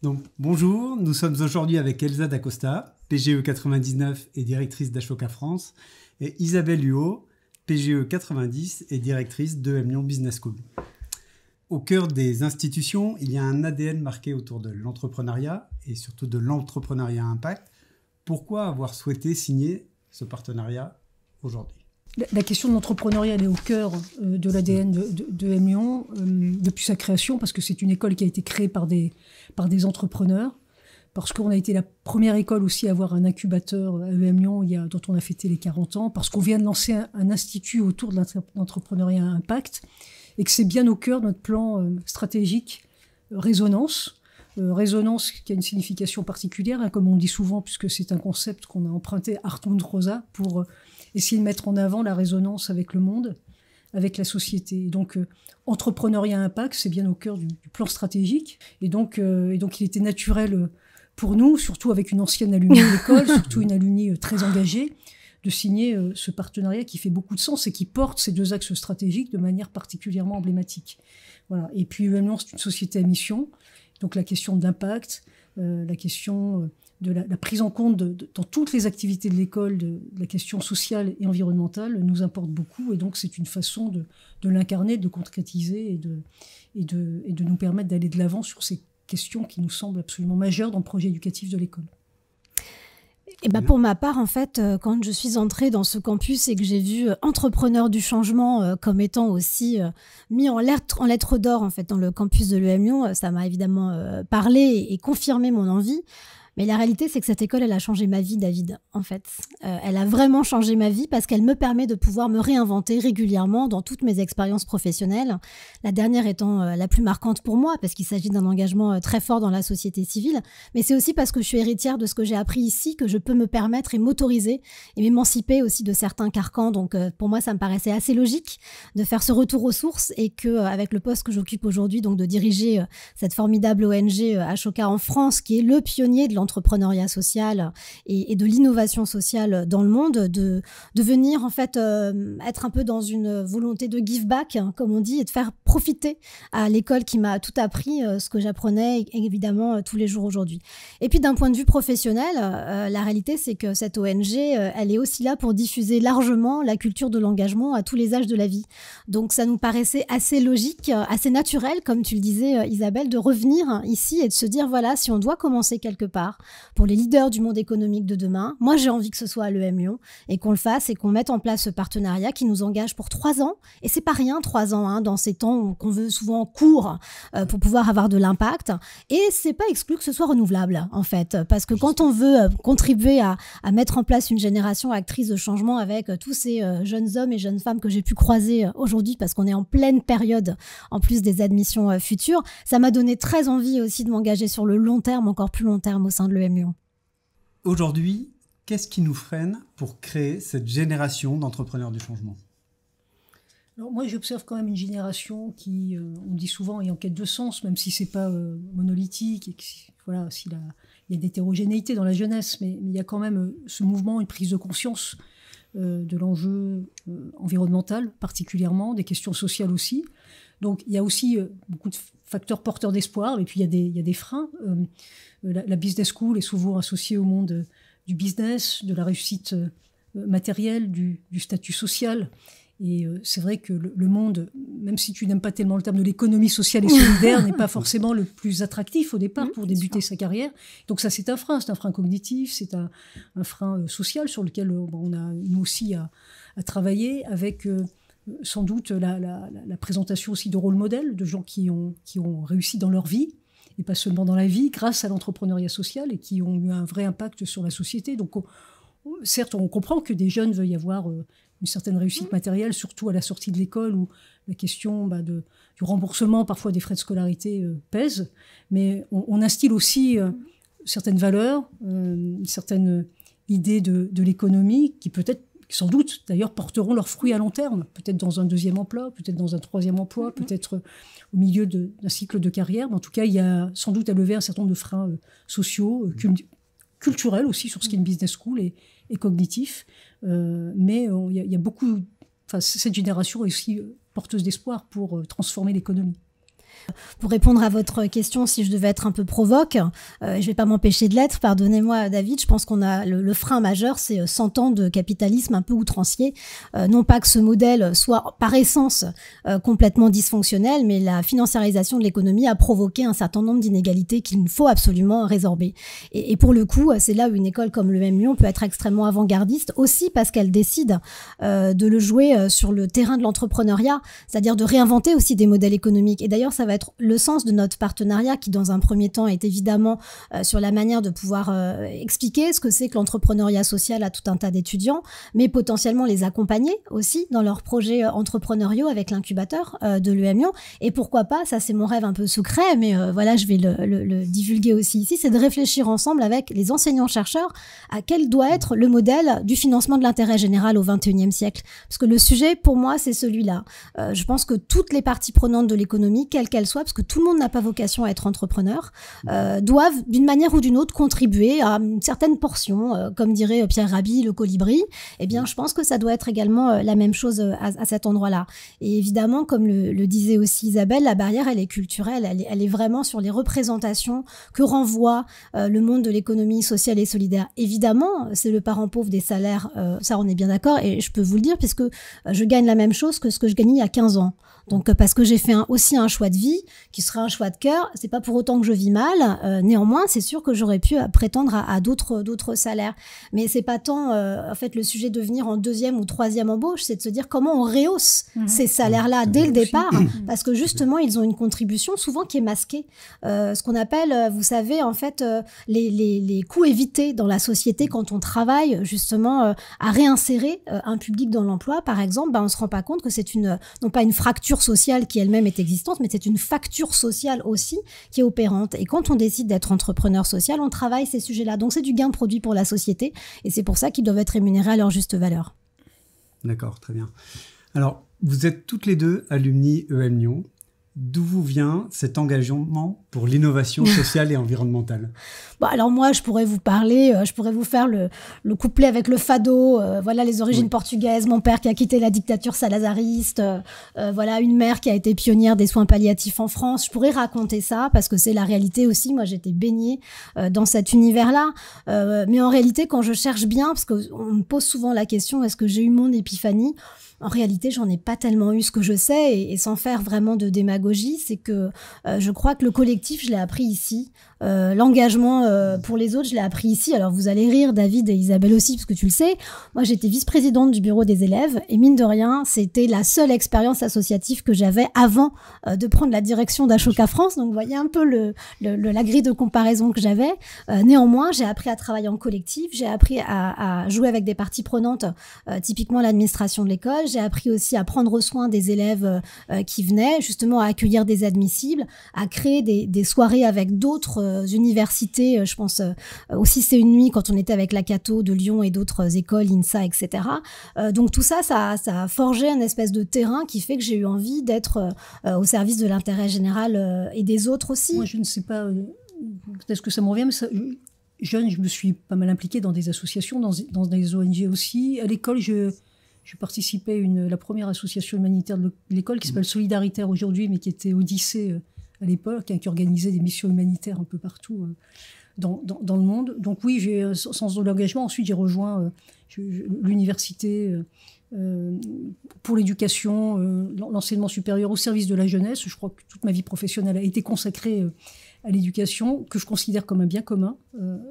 Donc, bonjour, nous sommes aujourd'hui avec Elsa Dacosta, PGE 99 et directrice d'Ashoka France, et Isabelle Huot, PGE 90 et directrice d'EM Lyon Business School. Au cœur des institutions, il y a un ADN marqué autour de l'entrepreneuriat et surtout de l'entrepreneuriat à impact. Pourquoi avoir souhaité signer ce partenariat aujourd'hui ? La question de l'entrepreneuriat, elle est au cœur de l'ADN de EM Lyon depuis sa création, parce que c'est une école qui a été créée par des entrepreneurs, parce qu'on a été la première école aussi à avoir un incubateur à EM Lyon dont on a fêté les 40 ans, parce qu'on vient de lancer un institut autour de l'entrepreneuriat à impact, et que c'est bien au cœur de notre plan stratégique Résonance. Résonance qui a une signification particulière, hein, comme on dit souvent, puisque c'est un concept qu'on a emprunté à Hartmut Rosa pour essayer de mettre en avant la résonance avec le monde, avec la société. Et donc, entrepreneuriat impact, c'est bien au cœur du plan stratégique. Et donc, il était naturel pour nous, surtout avec une ancienne alumni de l'école, surtout une alumni très engagée, de signer ce partenariat qui fait beaucoup de sens et qui porte ces deux axes stratégiques de manière particulièrement emblématique. Voilà. Et puis, EM Lyon, c'est une société à mission. Donc, la question de l'impact, la question de la prise en compte dans toutes les activités de l'école de la question sociale et environnementale nous importe beaucoup, et donc c'est une façon de l'incarner, de concrétiser et de nous permettre d'aller de l'avant sur ces questions qui nous semblent absolument majeures dans le projet éducatif de l'école. Et ben pour ma part, en fait, quand je suis entrée dans ce campus et que j'ai vu entrepreneur du changement comme étant aussi mis en lettres d'or en fait dans le campus de l'EM Lyon, ça m'a évidemment parlé et confirmé mon envie. Mais la réalité, c'est que cette école, elle a changé ma vie, David, en fait. Elle a vraiment changé ma vie parce qu'elle me permet de pouvoir me réinventer régulièrement dans toutes mes expériences professionnelles. La dernière étant la plus marquante pour moi parce qu'il s'agit d'un engagement très fort dans la société civile. Mais c'est aussi parce que je suis héritière de ce que j'ai appris ici que je peux me permettre et m'autoriser et m'émanciper aussi de certains carcans. Donc, pour moi, ça me paraissait assez logique de faire ce retour aux sources et que, avec le poste que j'occupe aujourd'hui, donc de diriger cette formidable ONG Ashoka en France, qui est le pionnier de l'entrepreneuriat social et de l'innovation sociale dans le monde, de venir en fait être un peu dans une volonté de give back, hein, comme on dit, et de faire profiter à l'école qui m'a tout appris, ce que j'apprenais évidemment tous les jours aujourd'hui. Et puis d'un point de vue professionnel, la réalité c'est que cette ONG, elle est aussi là pour diffuser largement la culture de l'engagement à tous les âges de la vie. Donc ça nous paraissait assez logique, assez naturel, comme tu le disais Isabelle, de revenir ici et de se dire voilà, si on doit commencer quelque part, pour les leaders du monde économique de demain. Moi, j'ai envie que ce soit à l'EM Lyon et qu'on le fasse et qu'on mette en place ce partenariat qui nous engage pour 3 ans. Et c'est pas rien, 3 ans, hein, dans ces temps qu'on veut souvent court pour pouvoir avoir de l'impact. Et c'est pas exclu que ce soit renouvelable, en fait. Parce que quand on veut contribuer à mettre en place une génération actrice de changement avec tous ces jeunes hommes et jeunes femmes que j'ai pu croiser aujourd'hui, parce qu'on est en pleine période, en plus des admissions futures, ça m'a donné très envie aussi de m'engager sur le long terme, encore plus long terme au sein de l'EM Lyon. Aujourd'hui, qu'est-ce qui nous freine pour créer cette génération d'entrepreneurs du changement ? Alors moi, j'observe quand même une génération qui, on dit souvent, est en quête de sens, même si c'est pas monolithique, et que, voilà, il y a de l'hétérogénéité dans la jeunesse, mais il y a quand même ce mouvement, une prise de conscience de l'enjeu environnemental particulièrement, des questions sociales aussi. Donc il y a aussi beaucoup de facteurs porteurs d'espoir, et puis il y a des freins. La business school est souvent associée au monde du business, de la réussite matérielle, du statut social. Et c'est vrai que le monde, même si tu n'aimes pas tellement le terme de l'économie sociale et solidaire, n'est pas forcément le plus attractif au départ pour débuter sa carrière. Donc ça, c'est un frein cognitif, c'est un frein social sur lequel on a nous aussi à travailler avec sans doute la présentation aussi de rôle modèle, de gens qui ont réussi dans leur vie, et pas seulement dans la vie, grâce à l'entrepreneuriat social, et qui ont eu un vrai impact sur la société. Donc certes, on comprend que des jeunes veuillent avoir une certaine réussite matérielle, surtout à la sortie de l'école, où la question du remboursement, parfois des frais de scolarité, pèse. Mais on instille aussi certaines valeurs, une certaine idée de l'économie, qui peut-être, sans doute, d'ailleurs, porteront leurs fruits à long terme, peut-être dans un 2e emploi, peut-être dans un 3e emploi, peut-être au milieu d'un cycle de carrière. Mais en tout cas, il y a sans doute à lever un certain nombre de freins sociaux, culturels aussi, sur ce qu'est une business school et cognitif. Mais il y a beaucoup... Enfin, cette génération est aussi porteuse d'espoir pour transformer l'économie. Pour répondre à votre question, si je devais être un peu provoque, je vais pas m'empêcher de l'être, pardonnez-moi David, je pense qu'on a le frein majeur, c'est 100 ans de capitalisme un peu outrancier. Non pas que ce modèle soit par essence complètement dysfonctionnel, mais la financiarisation de l'économie a provoqué un certain nombre d'inégalités qu'il faut absolument résorber. Et pour le coup, c'est là où une école comme l'EM Lyon peut être extrêmement avant-gardiste, aussi parce qu'elle décide de le jouer sur le terrain de l'entrepreneuriat, c'est-à-dire de réinventer aussi des modèles économiques. Et d'ailleurs, ça va être le sens de notre partenariat qui, dans un premier temps, est évidemment sur la manière de pouvoir expliquer ce que c'est que l'entrepreneuriat social à tout un tas d'étudiants, mais potentiellement les accompagner aussi dans leurs projets entrepreneuriaux avec l'incubateur de l'EM Lyon. Et pourquoi pas, ça c'est mon rêve un peu secret, mais voilà, je vais le divulguer aussi ici, c'est de réfléchir ensemble avec les enseignants-chercheurs à quel doit être le modèle du financement de l'intérêt général au XXIe siècle. Parce que le sujet, pour moi, c'est celui-là. Je pense que toutes les parties prenantes de l'économie, quelles qu'elles soient, parce que tout le monde n'a pas vocation à être entrepreneur, doivent, d'une manière ou d'une autre, contribuer à une certaine portion, comme dirait Pierre Rabhi, le colibri. Eh bien, je pense que ça doit être également la même chose à cet endroit-là. Et évidemment, comme le disait aussi Isabelle, la barrière, elle est culturelle, elle est vraiment sur les représentations que renvoie le monde de l'économie sociale et solidaire. Évidemment, c'est le parent pauvre des salaires, ça on est bien d'accord, et je peux vous le dire, puisque je gagne la même chose que ce que je gagnais il y a 15 ans. Donc parce que j'ai fait aussi un choix de vie qui serait un choix de cœur, c'est pas pour autant que je vis mal. Néanmoins, c'est sûr que j'aurais pu prétendre à d'autres salaires. Mais c'est pas tant en fait le sujet de venir en deuxième ou troisième embauche, c'est de se dire comment on rehausse ces salaires-là dès le départ, parce que justement ils ont une contribution souvent qui est masquée. Ce qu'on appelle, vous savez, en fait les coûts évités dans la société quand on travaille justement à réinsérer un public dans l'emploi, par exemple, on se rend pas compte que c'est non pas une fracture sociale qui elle-même est existante, mais c'est une facture sociale aussi qui est opérante. Et quand on décide d'être entrepreneur social, on travaille ces sujets-là. Donc c'est du gain produit pour la société et c'est pour ça qu'ils doivent être rémunérés à leur juste valeur. D'accord, très bien. Alors, vous êtes toutes les deux alumni EM Lyon. D'où vous vient cet engagement pour l'innovation sociale et environnementale? Bon, alors moi, je pourrais vous parler, je pourrais vous faire le couplet avec le fado, voilà les origines portugaises, mon père qui a quitté la dictature salazariste, voilà une mère qui a été pionnière des soins palliatifs en France. Je pourrais raconter ça parce que c'est la réalité aussi. Moi, j'étais baignée dans cet univers-là. Mais en réalité, quand je cherche bien, parce qu'on me pose souvent la question, est-ce que j'ai eu mon épiphanie? En réalité, j'en ai pas tellement eu. Ce que je sais, et sans faire vraiment de démagogie, c'est que je crois que le collectif, je l'ai appris ici. L'engagement pour les autres, je l'ai appris ici. Alors vous allez rire, David et Isabelle aussi, parce que tu le sais. Moi, j'étais vice-présidente du bureau des élèves et mine de rien, c'était la seule expérience associative que j'avais avant de prendre la direction d'Ashoka France. Donc vous voyez un peu la grille de comparaison que j'avais. Néanmoins, j'ai appris à travailler en collectif, j'ai appris à jouer avec des parties prenantes, typiquement l'administration de l'école. J'ai appris aussi à prendre soin des élèves qui venaient, justement à accueillir des admissibles, à créer des soirées avec d'autres universités, je pense aussi c'est une nuit quand on était avec la Cato de Lyon et d'autres écoles, INSA, etc. Donc tout ça, ça a forgé un espèce de terrain qui fait que j'ai eu envie d'être au service de l'intérêt général et des autres aussi. Moi, je ne sais pas, peut-être que ça me revient, mais ça, jeune, je me suis pas mal impliquée dans des associations, dans des ONG aussi. À l'école, je participais à la première association humanitaire de l'école qui s'appelle Solidaritaire aujourd'hui, mais qui était Odyssée à l'époque, qui organisait des missions humanitaires un peu partout dans le monde. Donc oui, j'ai un sens de l'engagement. Ensuite, j'ai rejoint l'université pour l'éducation, l'enseignement supérieur au service de la jeunesse. Je crois que toute ma vie professionnelle a été consacrée à l'éducation, que je considère comme un bien commun,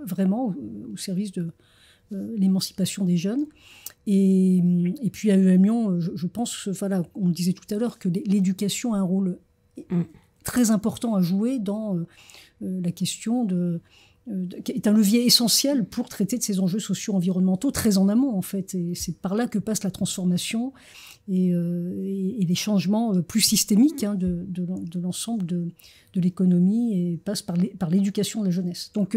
vraiment, au service de l'émancipation des jeunes. Et puis à EM Lyon, je pense, voilà, on le disait tout à l'heure, que l'éducation a un rôle très important à jouer dans la question est un levier essentiel pour traiter de ces enjeux sociaux-environnementaux très en amont, en fait. Et c'est par là que passe la transformation et les changements plus systémiques de l'ensemble de l'économie et passe par l'éducation de la jeunesse. Donc,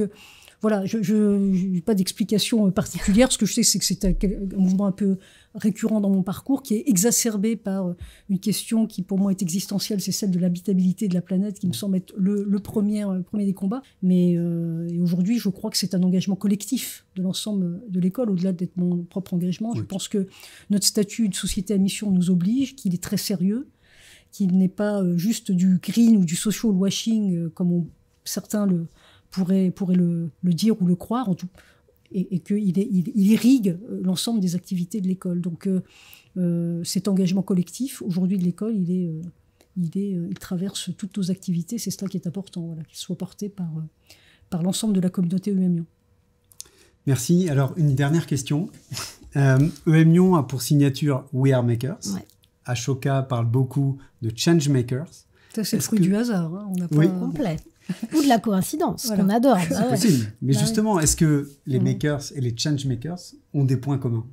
voilà, je n'ai pas d'explication particulière. Ce que je sais, c'est que c'est un mouvement un peu récurrent dans mon parcours qui est exacerbé par une question qui, pour moi, est existentielle, c'est celle de l'habitabilité de la planète, qui me semble être le premier des combats. Mais et aujourd'hui, je crois que c'est un engagement collectif de l'ensemble de l'école, au-delà d'être mon propre engagement. Oui. Je pense que notre statut de société à mission nous oblige, qu'il est très sérieux, qui n'est pas juste du green ou du social washing, comme certains pourraient le dire ou le croire, et qu'il irrigue l'ensemble des activités de l'école. Donc cet engagement collectif, aujourd'hui de l'école, il traverse toutes nos activités. C'est cela qui est important, voilà, qu'il soit porté par l'ensemble de la communauté EM Lyon. Merci. Alors, une dernière question. EM Lyon a pour signature We Are Makers. Ouais. Ashoka parle beaucoup de Change Makers. Ça, c'est le fruit du hasard. Hein. On n'a pas complet. Ou de la coïncidence, voilà. Qu'on adore. C'est possible. Mais justement, est-ce que les makers et les change makers ont des points communs ?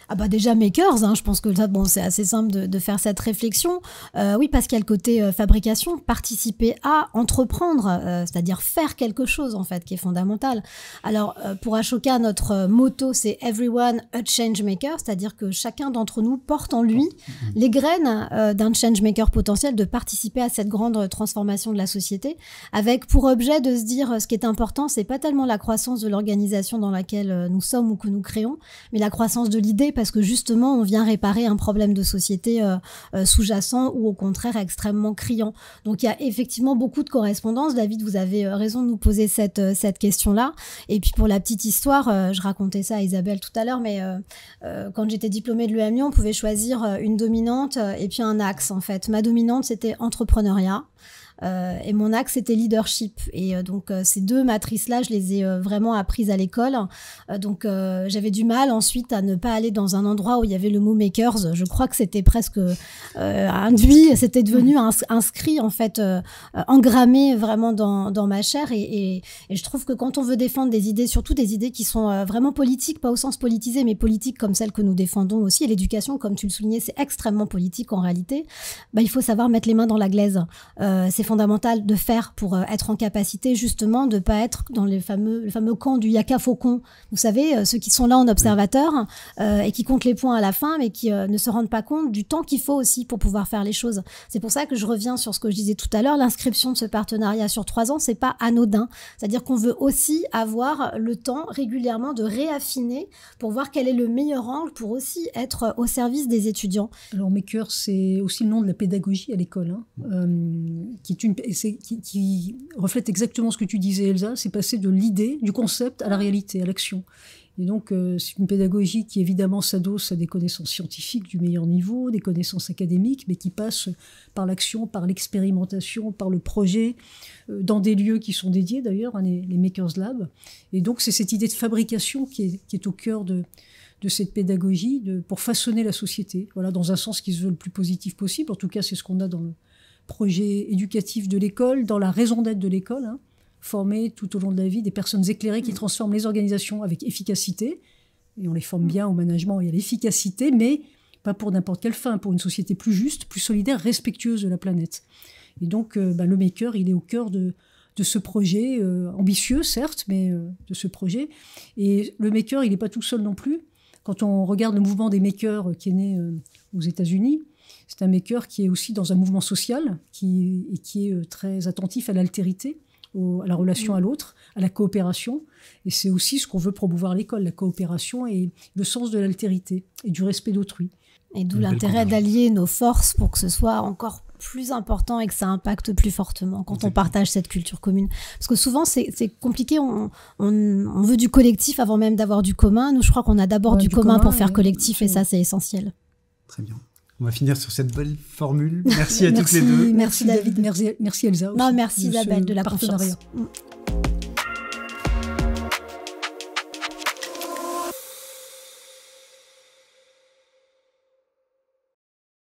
Ah bah déjà makers, hein, je pense que ça, bon, c'est assez simple de faire cette réflexion. Oui, parce qu'il y a le côté fabrication, participer à entreprendre, c'est-à-dire faire quelque chose en fait, qui est fondamental. Alors pour Ashoka, notre motto c'est Everyone a change maker, c'est-à-dire que chacun d'entre nous porte en lui les graines d'un change maker potentiel, de participer à cette grande transformation de la société, avec pour objet de se dire ce qui est important, c'est pas tellement la croissance de l'organisation dans laquelle nous sommes ou que nous créons, mais la croissance de l'idée, parce que justement, on vient réparer un problème de société sous-jacent ou au contraire extrêmement criant. Donc, il y a effectivement beaucoup de correspondances. David, vous avez raison de nous poser cette question-là. Et puis, pour la petite histoire, je racontais ça à Isabelle tout à l'heure, mais quand j'étais diplômée de l'EM Lyon, on pouvait choisir une dominante et puis un axe, en fait. Ma dominante, c'était entrepreneuriat. Et mon axe c'était leadership, et donc ces deux matrices-là je les ai vraiment apprises à l'école, donc j'avais du mal ensuite à ne pas aller dans un endroit où il y avait le mot makers. Je crois que c'était presque induit, c'était devenu inscrit en fait, engrammé vraiment dans ma chair, et je trouve que quand on veut défendre des idées, surtout des idées qui sont vraiment politiques, pas au sens politisé mais politiques comme celles que nous défendons aussi, et l'éducation comme tu le soulignais c'est extrêmement politique en réalité, il faut savoir mettre les mains dans la glaise. C'est fondamental de faire pour être en capacité justement de ne pas être dans le fameux camp du yaka faucon. Vous savez, ceux qui sont là en observateur et qui comptent les points à la fin, mais qui ne se rendent pas compte du temps qu'il faut aussi pour pouvoir faire les choses. C'est pour ça que je reviens sur ce que je disais tout à l'heure, l'inscription de ce partenariat sur 3 ans, c'est pas anodin. C'est-à-dire qu'on veut aussi avoir le temps régulièrement de réaffiner pour voir quel est le meilleur angle pour aussi être au service des étudiants. Alors Maker, c'est aussi le nom de la pédagogie à l'école, hein, qui reflète exactement ce que tu disais, Elsa, c'est passer de l'idée, du concept à la réalité, à l'action. Et donc, c'est une pédagogie qui, évidemment, s'adosse à des connaissances scientifiques du meilleur niveau, des connaissances académiques, mais qui passe par l'action, par l'expérimentation, par le projet, dans des lieux qui sont dédiés, d'ailleurs, les Makers Lab. Et donc, c'est cette idée de fabrication qui est au cœur de cette pédagogie, pour façonner la société, voilà, dans un sens qui se veut le plus positif possible. En tout cas, c'est ce qu'on a dans le projet éducatif de l'école, dans la raison d'être de l'école, hein, former tout au long de la vie des personnes éclairées qui transforment les organisations avec efficacité, et on les forme bien au management et à l'efficacité, mais pas pour n'importe quelle fin, pour une société plus juste, plus solidaire, respectueuse de la planète. Et donc le Maker, il est au cœur de ce projet, ambitieux certes, mais de ce projet. Et le Maker, il n'est pas tout seul non plus. Quand on regarde le mouvement des Makers qui est né aux États-Unis, c'est un maker qui est aussi dans un mouvement social, qui est très attentif à l'altérité, à la relation à l'autre, à la coopération. Et c'est aussi ce qu'on veut promouvoir à l'école, la coopération et le sens de l'altérité et du respect d'autrui. Et d'où l'intérêt d'allier nos forces pour que ce soit encore plus important et que ça impacte plus fortement quand on partage cette culture commune. Parce que souvent, c'est compliqué, on veut du collectif avant même d'avoir du commun. Nous, je crois qu'on a d'abord du commun pour faire collectif, et ça, c'est essentiel. Très bien. On va finir sur cette belle formule. Merci à toutes les deux. Merci David, merci Elsa aussi. Non, merci Isabelle de la confiance.